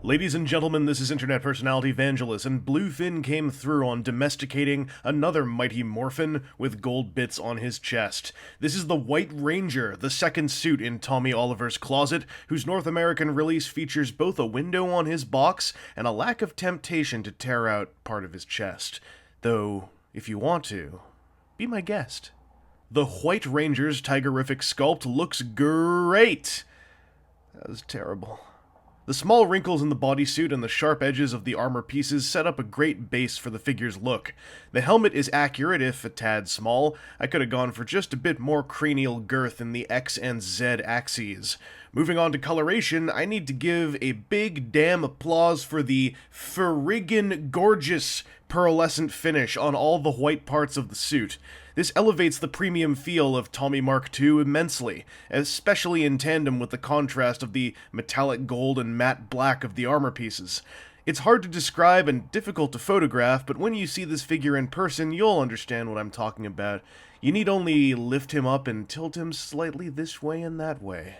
Ladies and gentlemen, this is internet personality Vangelus, and Bluefin came through on domesticating another mighty morphin with gold bits on his chest. This is the White Ranger, the second suit in Tommy Oliver's closet, whose North American release features both a window on his box and a lack of temptation to tear out part of his chest. Though, if you want to, be my guest. The White Ranger's tigerific sculpt looks great! That was terrible. The small wrinkles in the bodysuit and the sharp edges of the armor pieces set up a great base for the figure's look. The helmet is accurate, if a tad small. I could have gone for just a bit more cranial girth in the X and Z axes. Moving on to coloration, I need to give a big damn applause for the friggin' gorgeous pearlescent finish on all the white parts of the suit. This elevates the premium feel of Tommy Mark II immensely, especially in tandem with the contrast of the metallic gold and matte black of the armor pieces. It's hard to describe and difficult to photograph, but when you see this figure in person, you'll understand what I'm talking about. You need only lift him up and tilt him slightly this way and that way.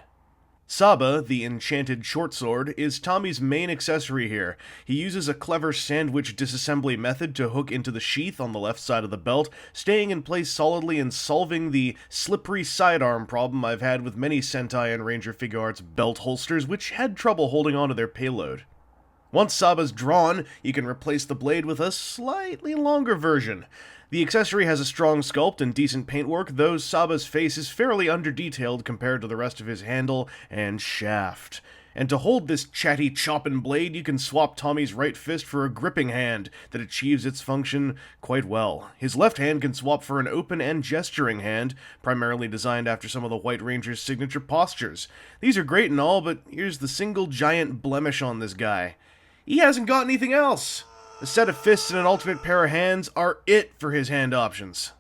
Saba, the enchanted short sword, is Tommy's main accessory here. He uses a clever sandwich disassembly method to hook into the sheath on the left side of the belt, staying in place solidly and solving the slippery sidearm problem I've had with many Sentai and Ranger Figuarts belt holsters, which had trouble holding onto their payload. Once Saba's drawn, you can replace the blade with a slightly longer version. The accessory has a strong sculpt and decent paintwork, though Saba's face is fairly under-detailed compared to the rest of his handle and shaft. And to hold this chatty choppin' blade, you can swap Tommy's right fist for a gripping hand that achieves its function quite well. His left hand can swap for an open and gesturing hand, primarily designed after some of the White Ranger's signature postures. These are great and all, but here's the single giant blemish on this guy. He hasn't got anything else! A set of fists and an alternate pair of hands are it for his hand options.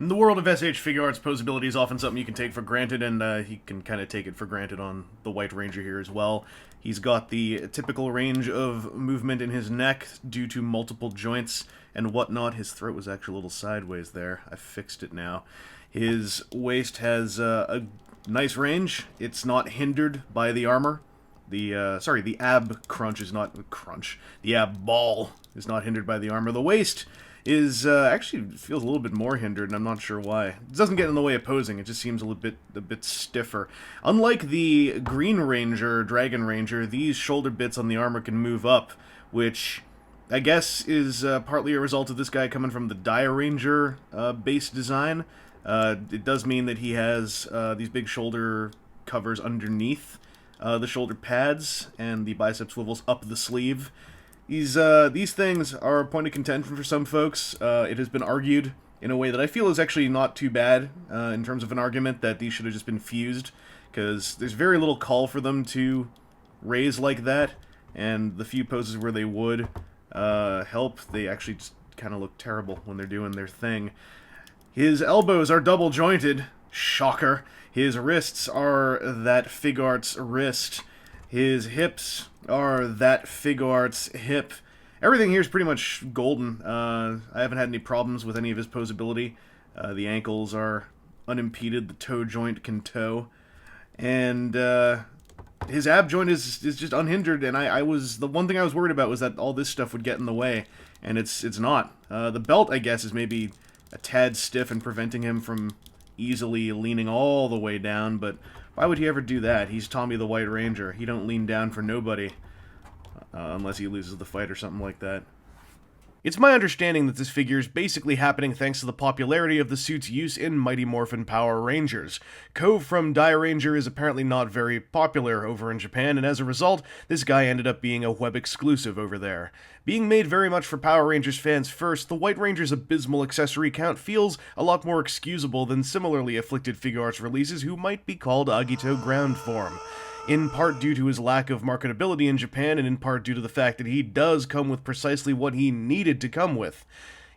In the world of SH Figuarts, posability is often something you can take for granted, and he can kind of take it for granted on the White Ranger here as well. He's got the typical range of movement in his neck due to multiple joints and whatnot. His throat was actually a little sideways there. I fixed it now. His waist has a nice range. It's not hindered by the armor. The ab crunch is not... crunch. The ab ball is not hindered by the armor. The waist is, actually feels a little bit more hindered, and I'm not sure why. It doesn't get in the way of posing, it just seems a bit stiffer. Unlike the Green Ranger, Dragon Ranger, these shoulder bits on the armor can move up, which I guess is partly a result of this guy coming from the Dire Ranger base design. It does mean that he has these big shoulder covers underneath the shoulder pads, and the bicep swivels up the sleeve. These things are a point of contention for some folks. It has been argued in a way that I feel is actually not too bad in terms of an argument that these should have just been fused, because there's very little call for them to raise like that, and the few poses where they would help, they actually just kind of look terrible when they're doing their thing. His elbows are double jointed. Shocker. His wrists are that Figuarts wrist. His hips are that Figuarts hip. Everything here is pretty much golden. I haven't had any problems with any of his posability. The ankles are unimpeded. The toe joint can toe. And his ab joint is just unhindered. And the one thing I was worried about was that all this stuff would get in the way. And it's not. The belt, I guess, is maybe a tad stiff and preventing him from easily leaning all the way down, but why would he ever do that? He's Tommy the White Ranger. He don't lean down for nobody, unless he loses the fight or something like that. It's my understanding that this figure is basically happening thanks to the popularity of the suit's use in Mighty Morphin Power Rangers. Cove from Dire Ranger is apparently not very popular over in Japan, and as a result, this guy ended up being a web exclusive over there. Being made very much for Power Rangers fans first, the White Ranger's abysmal accessory count feels a lot more excusable than similarly afflicted Figuarts releases who might be called Agito ground form. In part due to his lack of marketability in Japan, and in part due to the fact that he does come with precisely what he needed to come with.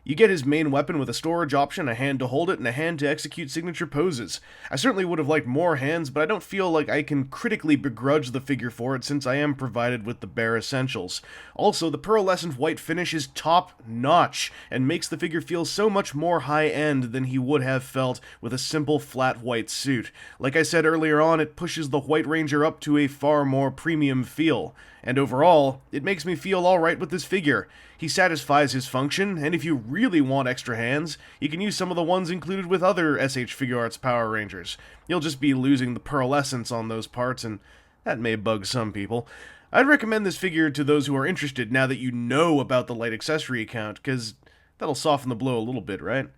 You get his main weapon with a storage option, a hand to hold it, and a hand to execute signature poses. I certainly would have liked more hands, but I don't feel like I can critically begrudge the figure for it since I am provided with the bare essentials. Also, the pearlescent white finish is top-notch, and makes the figure feel so much more high-end than he would have felt with a simple flat white suit. Like I said earlier on, it pushes the White Ranger up to a far more premium feel. And overall, it makes me feel alright with this figure. He satisfies his function, and if you really want extra hands, you can use some of the ones included with other SH Figuarts Power Rangers. You'll just be losing the pearlescence on those parts, and that may bug some people. I'd recommend this figure to those who are interested now that you know about the light accessory account, because that'll soften the blow a little bit, right?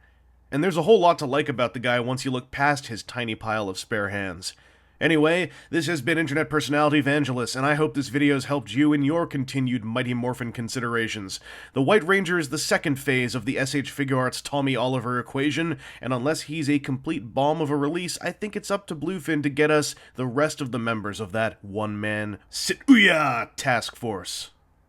And there's a whole lot to like about the guy once you look past his tiny pile of spare hands. Anyway, this has been Internet Personality Vangelus, and I hope this video has helped you in your continued Mighty Morphin considerations. The White Ranger is the second phase of the SH Figuarts Tommy Oliver equation, and unless he's a complete bomb of a release, I think it's up to Bluefin to get us the rest of the members of that one-man Sit-Uya task force.